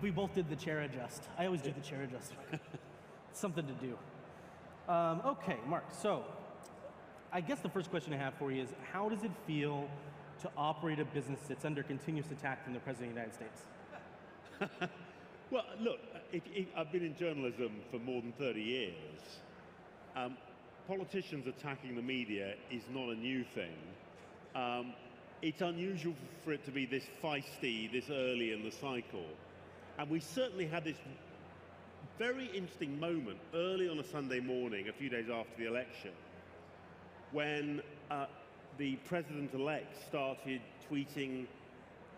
We both did the chair adjust. I always do the chair adjust. Something to do. Okay, Mark, so I guess the first question I have for you is, how does it feel to operate a business that's under continuous attack from the President of the United States? Well, look, I've been in journalism for more than 30 years. Politicians attacking the media is not a new thing. It's unusual for it to be this feisty, this early in the cycle. And we certainly had this very interesting moment early on a Sunday morning, a few days after the election, when the president-elect started tweeting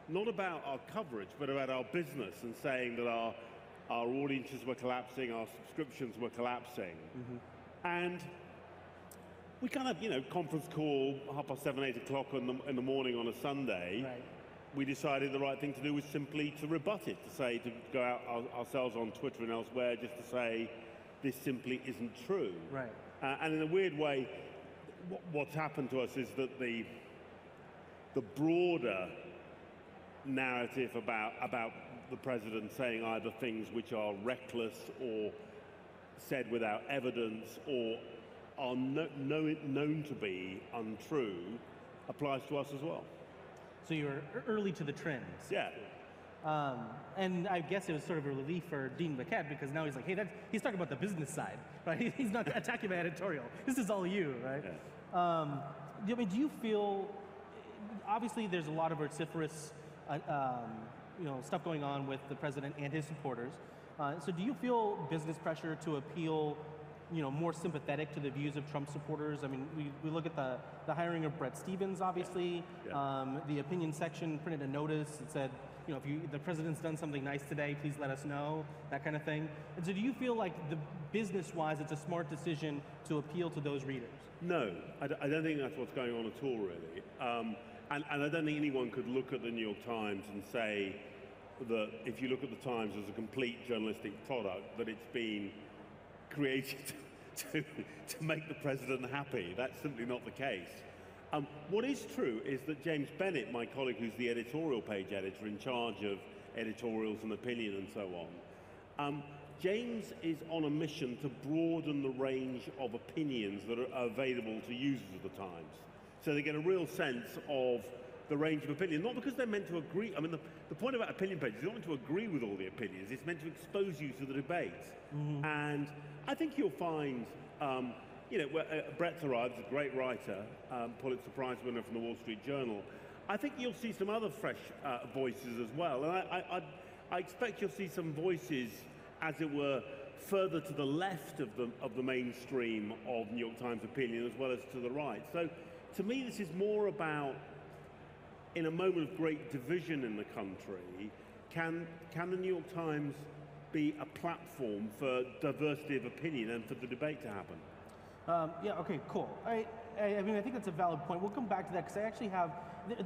not about our coverage, but about our business, and saying that our audiences were collapsing, our subscriptions were collapsing. And we kind of, conference call, 7:30, 8 o'clock in the morning on a Sunday. Right. We decided the right thing to do was simply to rebut it, to go out ourselves on Twitter and elsewhere just to say this simply isn't true. Right. And in a weird way, what's happened to us is that the broader narrative about the president saying either things which are reckless or said without evidence or are known to be untrue applies to us as well. So you're early to the trends. Yeah. And I guess it was sort of a relief for Dean Baquet, because now he's like, hey, he's talking about the business side, right? He's not attacking my editorial. This is all you, right? Yeah. Do you feel, obviously there's a lot of vociferous stuff going on with the president and his supporters. So do you feel business pressure to appeal more sympathetic to the views of Trump supporters? I mean, we look at the hiring of Brett Stevens, obviously. Yeah. The opinion section printed a notice that said, if the president's done something nice today, please let us know, that kind of thing. And so do you feel like the business-wise, it's a smart decision to appeal to those readers? No, I don't think that's what's going on at all, really. And I don't think anyone could look at the New York Times and say that if you look at the Times as a complete journalistic product, that it's been created to make the president happy. That's simply not the case. What is true is that James Bennett, my colleague who's the editorial page editor in charge of editorials and opinion and so on, James is on a mission to broaden the range of opinions that are available to users of the Times. So they get a real sense of the range of opinion, not because they're meant to agree. I mean, the point about opinion pages is not meant to agree with all the opinions, it's meant to expose you to the debate. And I think you'll find, Brett arrives, a great writer, Pulitzer Prize winner from the Wall Street Journal. I think you'll see some other fresh voices as well. And I expect you'll see some voices, as it were, further to the left of the mainstream of New York Times opinion, as well as to the right. So to me, this is more about, in a moment of great division in the country, can the New York Times be a platform for diversity of opinion and for the debate to happen? Yeah, okay, cool. I mean, I think that's a valid point. We'll come back to that, because I actually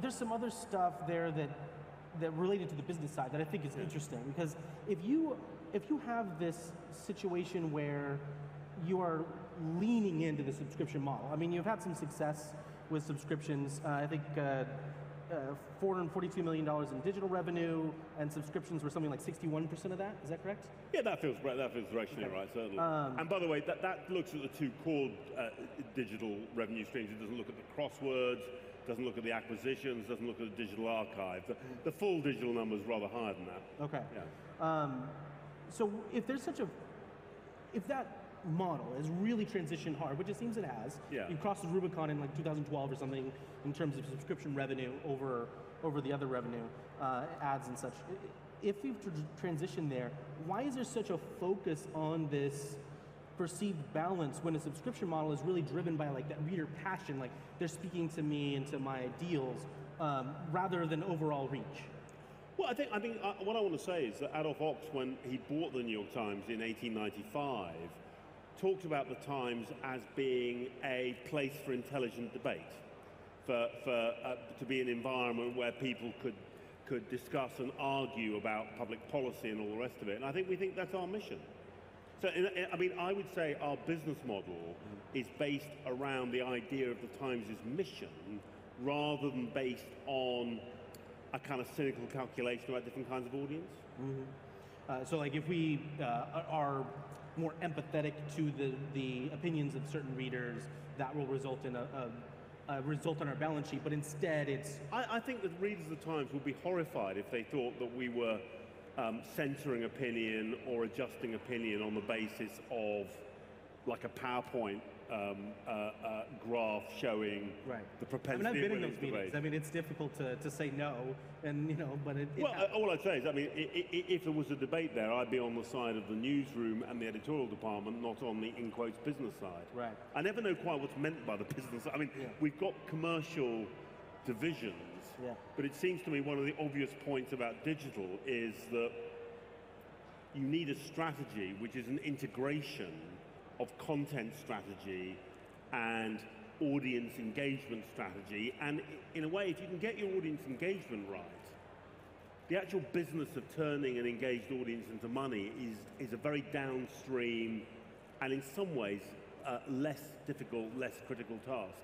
there's some other stuff there that related to the business side that I think is interesting, because if you have this situation where you are leaning into the subscription model, I mean, you've had some success with subscriptions. I think $442 million in digital revenue, and subscriptions were something like 61% of that. Is that correct? Yeah, that feels directionally right, certainly. And by the way, that looks at the two core digital revenue streams. It doesn't look at the Crosswords, doesn't look at the acquisitions, doesn't look at the digital archive. The full digital number is rather higher than that. Okay. Yeah. So if that model has really transitioned hard, which it seems it has. Yeah. You crossed the Rubicon in like 2012 or something in terms of subscription revenue over the other revenue, ads and such. If you've transitioned there, why is there such a focus on this perceived balance when a subscription model is really driven by like that reader passion, like they're speaking to me and to my ideals, rather than overall reach? Well, I think what I want to say is that Adolph Ochs, when he bought the New York Times in 1895, talked about the Times as being a place for intelligent debate, to be an environment where people could discuss and argue about public policy and all the rest of it. And we think that's our mission. So, I would say our business model is based around the idea of the Times' mission, rather than based on a kind of cynical calculation about different kinds of audience. So like if we are more empathetic to the opinions of certain readers, that will result in a result on our balance sheet, but instead it's... I think that readers of the Times would be horrified if they thought that we were censoring opinion or adjusting opinion on the basis of like a PowerPoint graph showing the propensity I've been of in those meetings. I mean, it's difficult to say no, and you know, but all I'd say is, I mean, if there was a debate there, I'd be on the side of the newsroom and the editorial department, not on the, in quotes, business side. Right. I never know quite what's meant by the business. I mean, we've got commercial divisions, but it seems to me one of the obvious points about digital is that you need a strategy which is an integration of content strategy and audience engagement strategy. And in a way, if you can get your audience engagement right, the actual business of turning an engaged audience into money is a very downstream and in some ways less difficult, less critical task.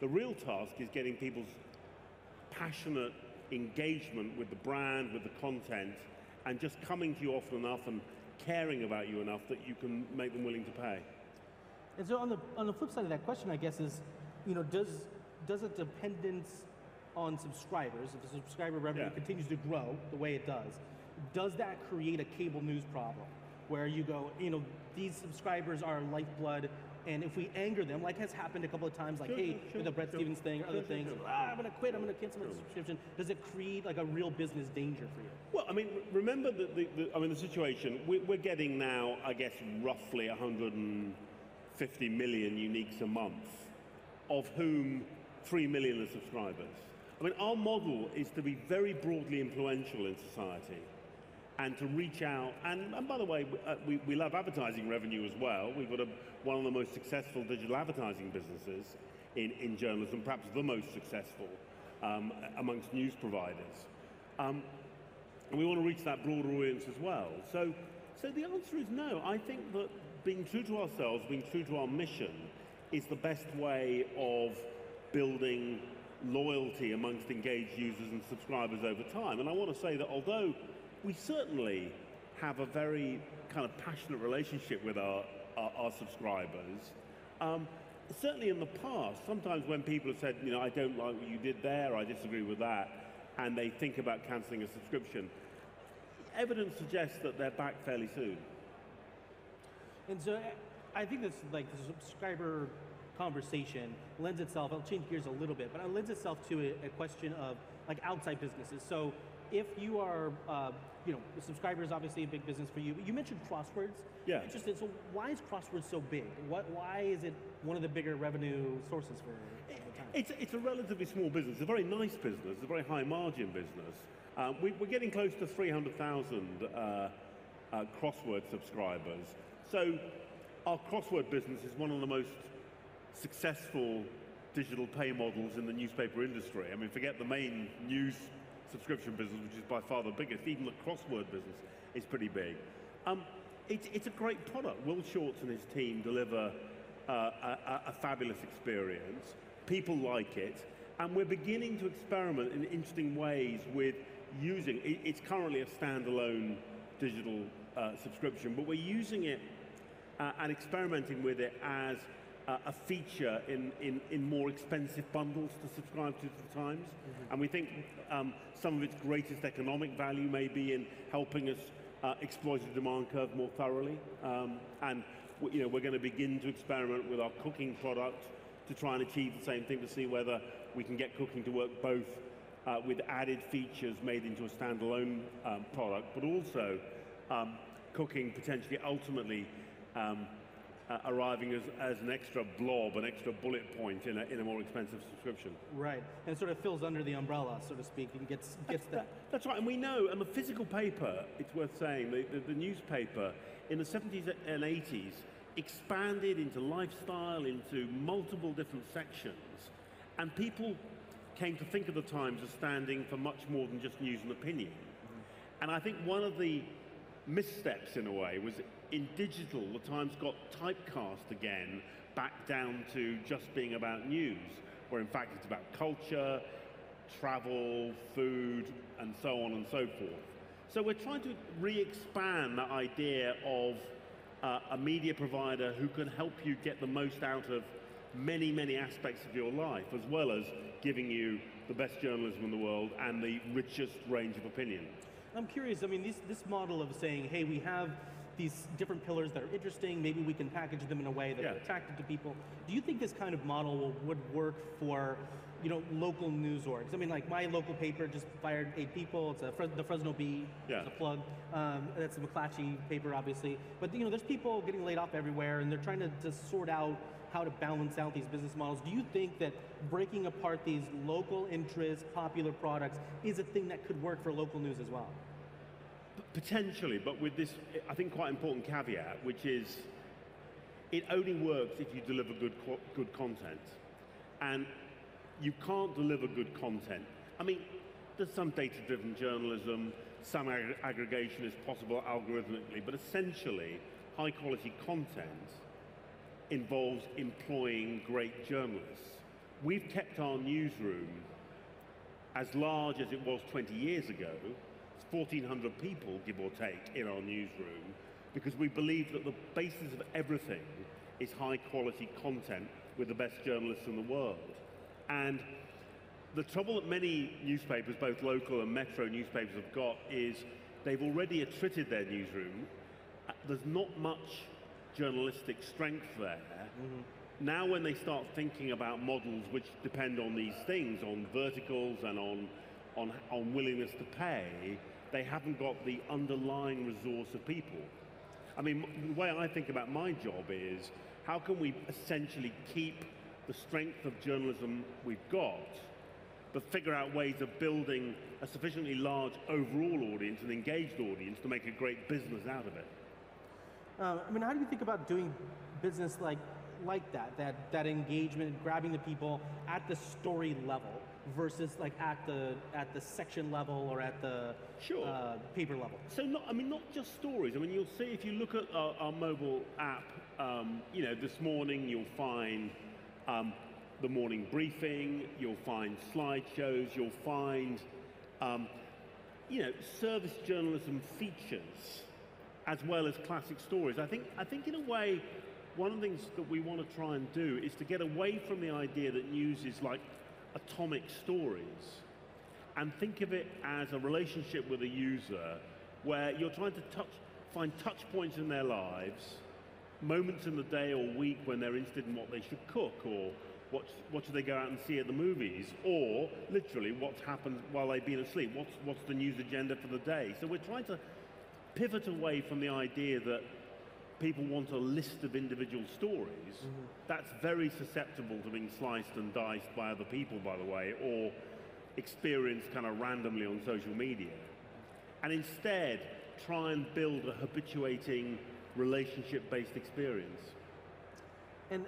The real task is getting people's passionate engagement with the brand, with the content, and just coming to you often enough and caring about you enough that you can make them willing to pay. And so on the flip side of that question, I guess, is, you know, does a dependence on subscribers, if the subscriber revenue continues to grow the way it does that create a cable news problem where you go, you know, these subscribers are lifeblood, and if we anger them, like has happened a couple of times, like with the Brett Stevens thing or other things, I'm going to quit, I'm going to cancel my subscription, does it create like a real business danger for you? Well, I mean, remember the situation, we're getting now, I guess, roughly 150 million uniques a month, of whom 3 million are subscribers. I mean, our model is to be very broadly influential in society and to reach out, and by the way, we love advertising revenue as well. We've got one of the most successful digital advertising businesses in journalism, perhaps the most successful amongst news providers. And we want to reach that broader audience as well. So the answer is no. I think that being true to ourselves, being true to our mission, is the best way of building loyalty amongst engaged users and subscribers over time. And I want to say that although we certainly have a very kind of passionate relationship with our subscribers, certainly in the past, sometimes when people have said, you know, I don't like what you did there, I disagree with that, and they think about cancelling a subscription, evidence suggests that they're back fairly soon. And so I think this, like, the subscriber conversation lends itself, I'll change gears a little bit, but it lends itself to a question of like outside businesses. So if you are, you know, the subscriber is obviously a big business for you. You mentioned Crosswords. Yeah. Interesting. So why is Crosswords so big? Why is it one of the bigger revenue sources for It's a relatively small business. It's a very nice business. It's a very high margin business. We're getting close to 300,000 Crossword subscribers. So our Crossword business is one of the most successful digital pay models in the newspaper industry. I mean, forget the main news subscription business, which is by far the biggest. Even the Crossword business is pretty big. It's a great product. Will Shorts and his team deliver a fabulous experience. People like it, and we're beginning to experiment in interesting ways with using it. It's currently a standalone digital subscription, but we're using it and experimenting with it as a feature in more expensive bundles to subscribe to the Times. And we think some of its greatest economic value may be in helping us exploit the demand curve more thoroughly. And you know, we're going to begin to experiment with our cooking product to try and achieve the same thing, to see whether we can get cooking to work both with added features made into a standalone product, but also cooking potentially ultimately arriving as an extra blob, an extra bullet point in a more expensive subscription. Right, and it sort of fills under the umbrella, so to speak, and gets that. That's right, and we know, and the physical paper, it's worth saying, the newspaper in the 70s and 80s expanded into lifestyle, into multiple different sections, and people came to think of the Times as standing for much more than just news and opinion. And I think one of the missteps, in a way, was in digital, the Times got typecast again back down to just being about news, where in fact it's about culture, travel, food, and so on and so forth. So we're trying to re-expand that idea of a media provider who can help you get the most out of many, many aspects of your life, as well as giving you the best journalism in the world and the richest range of opinion. I'm curious, I mean, this model of saying, hey, we have these different pillars that are interesting, maybe we can package them in a way that are attractive to people. Do you think this kind of model would work for, you know, local news orgs? I mean, like my local paper just fired 8 people. It's the Fresno Bee, it's a plug. That's a McClatchy paper, obviously. But you know, there's people getting laid off everywhere, and they're trying to sort out how to balance out these business models. Do you think that breaking apart these local interest, popular products is a thing that could work for local news as well? Potentially, but with this, I think, quite important caveat, which is it only works if you deliver good content. And you can't deliver good content. I mean, there's some data-driven journalism, some aggregation is possible algorithmically, but essentially, high-quality content involves employing great journalists. We've kept our newsroom as large as it was 20 years ago. It's 1,400 people, give or take, in our newsroom, because we believe that the basis of everything is high-quality content with the best journalists in the world. And the trouble that many newspapers, both local and metro newspapers, have got is they've already attrited their newsroom. There's not much journalistic strength there. Now when they start thinking about models which depend on these things, on verticals and on willingness to pay, they haven't got the underlying resource of people. I mean, the way I think about my job is, how can we essentially keep the strength of journalism we've got, but figure out ways of building a sufficiently large overall audience, an engaged audience, to make a great business out of it? I mean, how do you think about doing business like that engagement, grabbing the people at the story level versus like at the section level or at the paper level? So not just stories. I mean, you'll see if you look at our mobile app. You know, this morning you'll find the morning briefing. You'll find slideshows. You'll find you know, service journalism features, as well as classic stories. I think in a way, one of the things that we want to try and do is to get away from the idea that news is like atomic stories, and think of it as a relationship with a user where you're trying to find touch points in their lives, moments in the day or week when they're interested in what they should cook, or what should they go out and see at the movies, or literally what's happened while they've been asleep, what's the news agenda for the day. So we're trying to pivot away from the idea that people want a list of individual stories. That's very susceptible to being sliced and diced by other people, by the way, or experienced kind of randomly on social media. And instead, try and build a habituating, relationship-based experience. And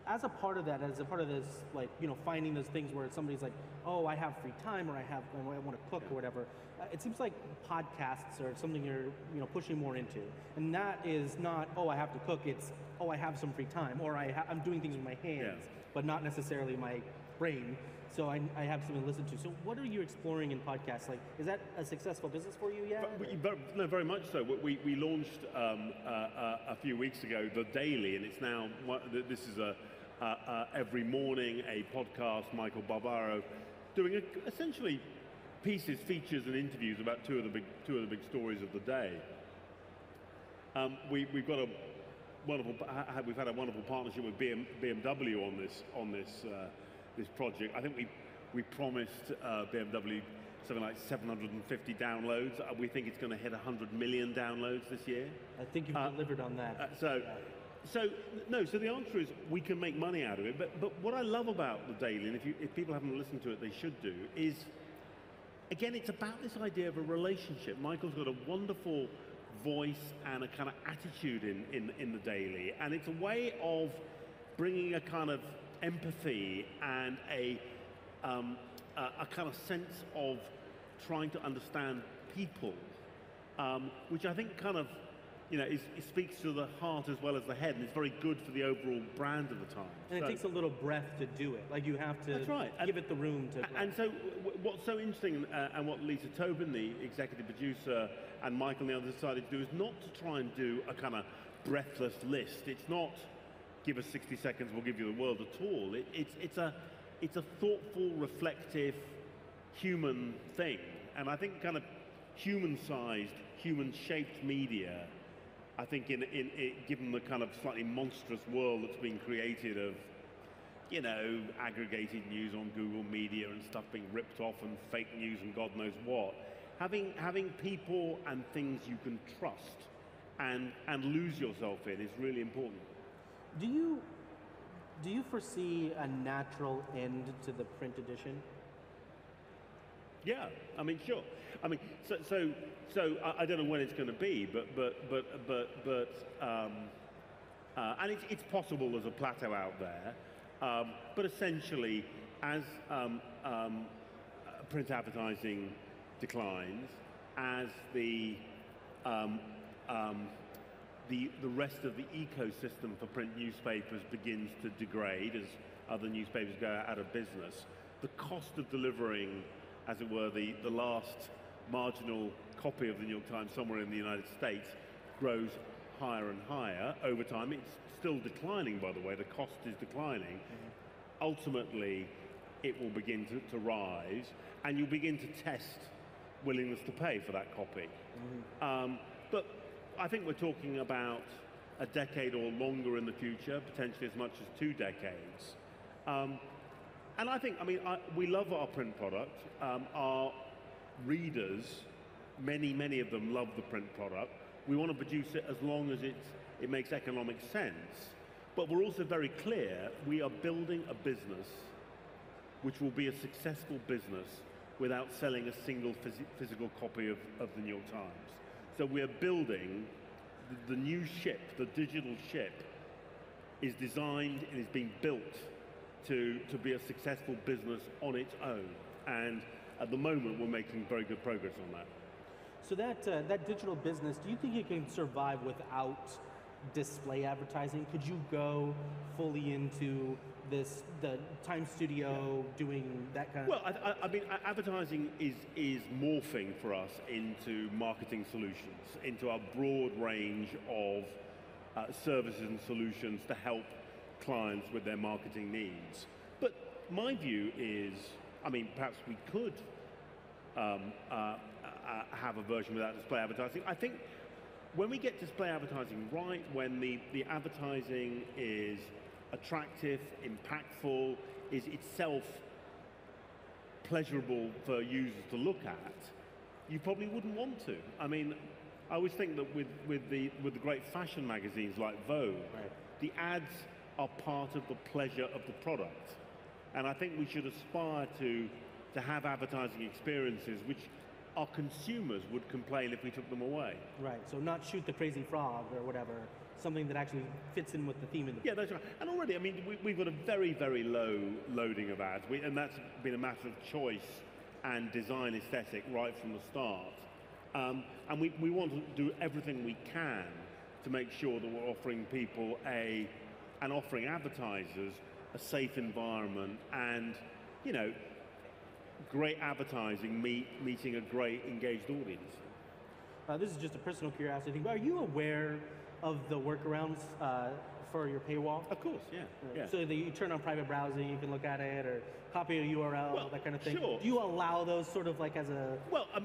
as a part of that, as a part of this, like, you know, finding those things where somebody's like, oh, I have free time, or I want to cook, or whatever. It seems like podcasts are something you're, you know, pushing more into, and that is not, oh, I have to cook. It's, oh, I have some free time, or I'm doing things with my hands, but not necessarily my brain. So I have something to listen to. So what are you exploring in podcasts? Like, is that a successful business for you yet? No, very much so. We launched a few weeks ago The Daily, and it's now, this is every morning a podcast, Michael Barbaro, doing essentially pieces, features, and interviews about two of the big stories of the day. We've had a wonderful partnership with BMW on this project. I think we promised BMW something like 750 downloads. We think it's going to hit 100 million downloads this year. I think you've delivered on that. So the answer is we can make money out of it. But what I love about The Daily, and if people haven't listened to it, they should do, is, again, it's about this idea of a relationship. Michael's got a wonderful voice and a kind of attitude in The Daily, and it's a way of bringing a kind of empathy and a kind of sense of trying to understand people, which I think kind of it speaks to the heart as well as the head, and it's very good for the overall brand of the Times. And it takes a little breath to do it. Like you have to give it the room to. And so, what's so interesting, and what Lisa Tobin, the executive producer, and Michael and the others decided to do is not to try and do a kind of breathless list. It's not give us 60 seconds, we'll give you the world at all. It's a thoughtful, reflective, human thing, and I think kind of human-sized, human-shaped media. I think given the kind of slightly monstrous world that's been created of, aggregated news on Google Media and stuff being ripped off and fake news and God knows what, having people and things you can trust and lose yourself in is really important. Do you foresee a natural end to the print edition? Yeah, I mean, sure. I mean, so I don't know when it's going to be, and it's possible there's a plateau out there. But essentially, as print advertising declines, as the rest of the ecosystem for print newspapers begins to degrade, as other newspapers go out of business, the cost of delivering, as it were, the last marginal copy of the New York Times somewhere in the United States grows higher and higher over time. It's still declining, by the way. The cost is declining. Ultimately, it will begin to rise, and you'll begin to test willingness to pay for that copy. But I think we're talking about a decade or longer in the future, potentially as much as 2 decades. And I think, we love our print product. Our readers, many of them love the print product. We want to produce it as long as it makes economic sense. But we're also very clear, we are building a business which will be a successful business without selling a single physical copy of the New York Times. So we're building the new ship, the digital ship, is designed and is being built to be a successful business on its own. And at the moment, we're making very good progress on that. So that digital business, do you think it can survive without display advertising? Could you go fully into the Time Studio doing that kind of? Well, I mean, advertising is morphing for us into marketing solutions, into our broad range of services and solutions to help clients with their marketing needs. But my view is, perhaps we could have a version without display advertising. I think when we get display advertising right, when the advertising is attractive, impactful, is itself pleasurable for users to look at, you probably wouldn't want to. I always think that with the great fashion magazines like Vogue, the ads are part of the pleasure of the product. And I think we should aspire to have advertising experiences which our consumers would complain if we took them away. Right, so not Shoot the Crazy Frog or whatever, something that actually fits in with the theme of the Yeah, that's right. And already, we've got a very, very low loading of ads, and that's been a matter of choice and design aesthetic right from the start. And we want to do everything we can to make sure that we're offering people and offering advertisers a safe environment and, great advertising meeting a great engaged audience. This is just a personal curiosity thing, but are you aware of the workarounds for your paywall? Of course, yeah. Yeah. So that you turn on private browsing, you can look at it, or copy a URL, that kind of thing. Sure. Do you allow those sort of like as a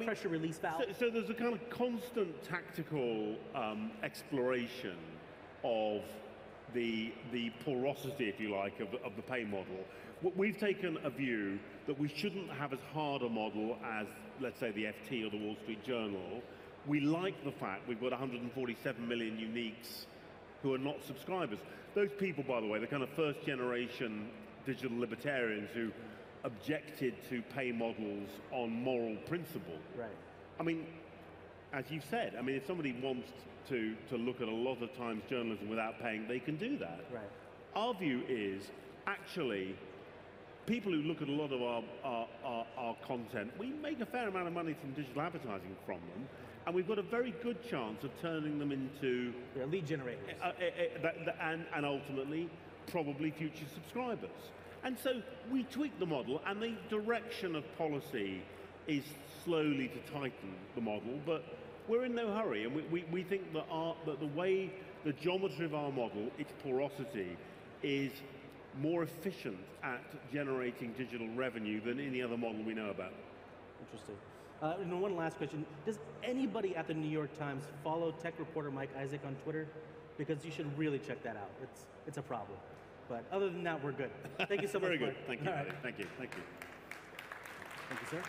pressure release valve? So there's a kind of constant tactical exploration of the porosity, if you like, of the pay model. We've taken a view that we shouldn't have as hard a model as, let's say, the FT or the Wall Street Journal. We like the fact we've got 147 million uniques who are not subscribers. Those people, by the way, the kind of first generation digital libertarians who objected to pay models on moral principle. Right. As you said, if somebody wants to look at a lot of Times journalism without paying, they can do that. Right. Our view is, actually, people who look at a lot of our content, we make a fair amount of money from digital advertising from them, and we've got a very good chance of turning them into lead generators, and ultimately probably future subscribers. And so we tweak the model, and the direction of policy is slowly to tighten the model, but we're in no hurry, and we think that the geometry of our model, its porosity, is more efficient at generating digital revenue than any other model we know about. Interesting. And one last question. Does anybody at the New York Times follow tech reporter Mike Isaac on Twitter? Because you should really check that out. It's a problem. But other than that, we're good. Thank you so much. Very good. Mike. Thank you. Right. Thank you. Thank you. Thank you, sir.